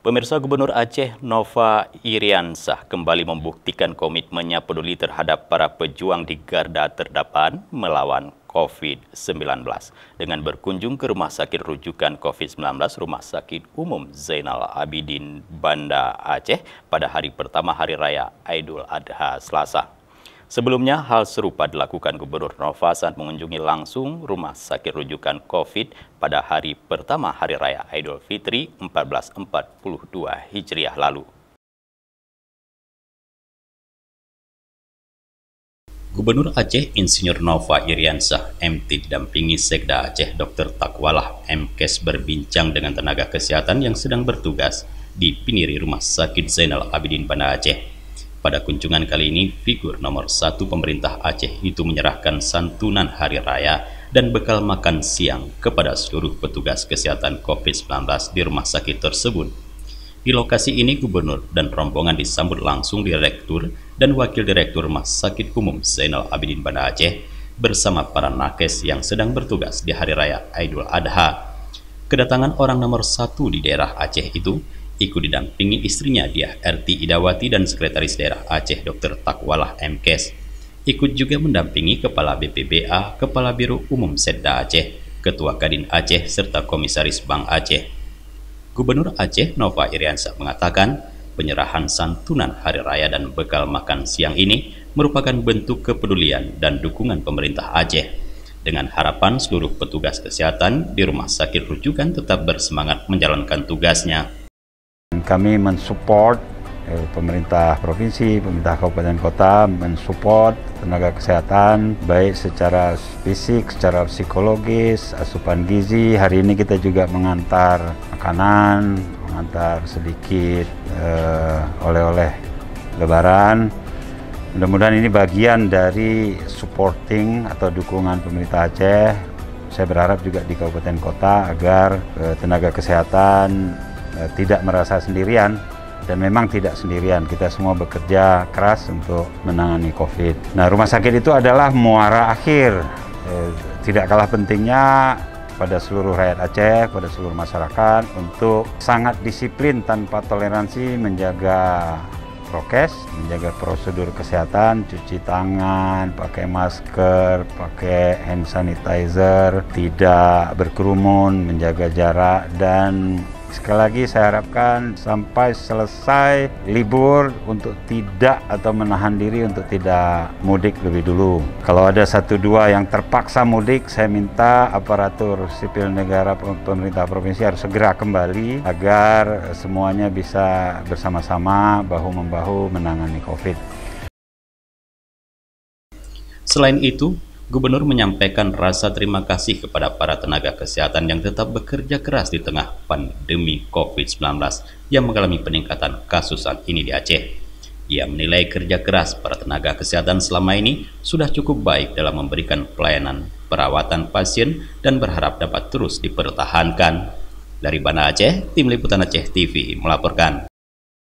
Pemirsa, Gubernur Aceh Nova Iriansah kembali membuktikan komitmennya peduli terhadap para pejuang di garda terdepan melawan COVID-19 dengan berkunjung ke Rumah Sakit Rujukan COVID-19 Rumah Sakit Umum Zainal Abidin Banda Aceh pada hari pertama Hari Raya Aidul Adha Selasa. Sebelumnya, hal serupa dilakukan Gubernur Nova saat mengunjungi langsung Rumah Sakit Rujukan COVID pada hari pertama Hari Raya Idul Fitri 1442 Hijriah lalu. Gubernur Aceh Insinyur Nova Iriansah MT didampingi Sekda Aceh Dr. Takwalah MKes berbincang dengan tenaga kesehatan yang sedang bertugas di pinggir Rumah Sakit Zainal Abidin Banda Aceh. Pada kunjungan kali ini, figur nomor 1 pemerintah Aceh itu menyerahkan santunan Hari Raya dan bekal makan siang kepada seluruh petugas kesehatan COVID-19 di rumah sakit tersebut. Di lokasi ini, Gubernur dan rombongan disambut langsung Direktur dan Wakil Direktur Rumah Sakit Umum Zainal Abidin Banda Aceh bersama para nakes yang sedang bertugas di Hari Raya Aidul Adha. Kedatangan orang nomor 1 di daerah Aceh itu ikut didampingi istrinya Diah RT Idawati dan Sekretaris Daerah Aceh Dr. Takwalah MKes. Ikut juga mendampingi Kepala BPBA, Kepala Biro Umum Setda Aceh, Ketua Kadin Aceh, serta Komisaris Bank Aceh. Gubernur Aceh Nova Iriansah mengatakan penyerahan santunan Hari Raya dan bekal makan siang ini merupakan bentuk kepedulian dan dukungan pemerintah Aceh. Dengan harapan seluruh petugas kesehatan di rumah sakit rujukan tetap bersemangat menjalankan tugasnya. Kami mensupport pemerintah provinsi, pemerintah kabupaten kota, mensupport tenaga kesehatan baik secara fisik, secara psikologis, asupan gizi. Hari ini kita juga mengantar makanan, mengantar sedikit oleh-oleh Lebaran. Mudah-mudahan ini bagian dari supporting atau dukungan pemerintah Aceh. Saya berharap juga di kabupaten kota agar tenaga kesehatan tidak merasa sendirian, dan memang tidak sendirian. Kita semua bekerja keras untuk menangani COVID. Nah, rumah sakit itu adalah muara akhir. Tidak kalah pentingnya pada seluruh rakyat Aceh, pada seluruh masyarakat untuk sangat disiplin tanpa toleransi menjaga prokes, menjaga prosedur kesehatan, cuci tangan, pakai masker, pakai hand sanitizer, tidak berkerumun, menjaga jarak, dan sekali lagi saya harapkan sampai selesai libur untuk tidak atau menahan diri untuk tidak mudik lebih dulu. Kalau ada 1-2 yang terpaksa mudik, saya minta aparatur sipil negara pemerintah provinsi harus segera kembali agar semuanya bisa bersama-sama bahu-membahu menangani COVID. Selain itu, Gubernur menyampaikan rasa terima kasih kepada para tenaga kesehatan yang tetap bekerja keras di tengah pandemi COVID-19 yang mengalami peningkatan kasus saat ini di Aceh. Ia menilai kerja keras para tenaga kesehatan selama ini sudah cukup baik dalam memberikan pelayanan perawatan pasien dan berharap dapat terus dipertahankan. Dari Banda Aceh, Tim Liputan Aceh TV melaporkan.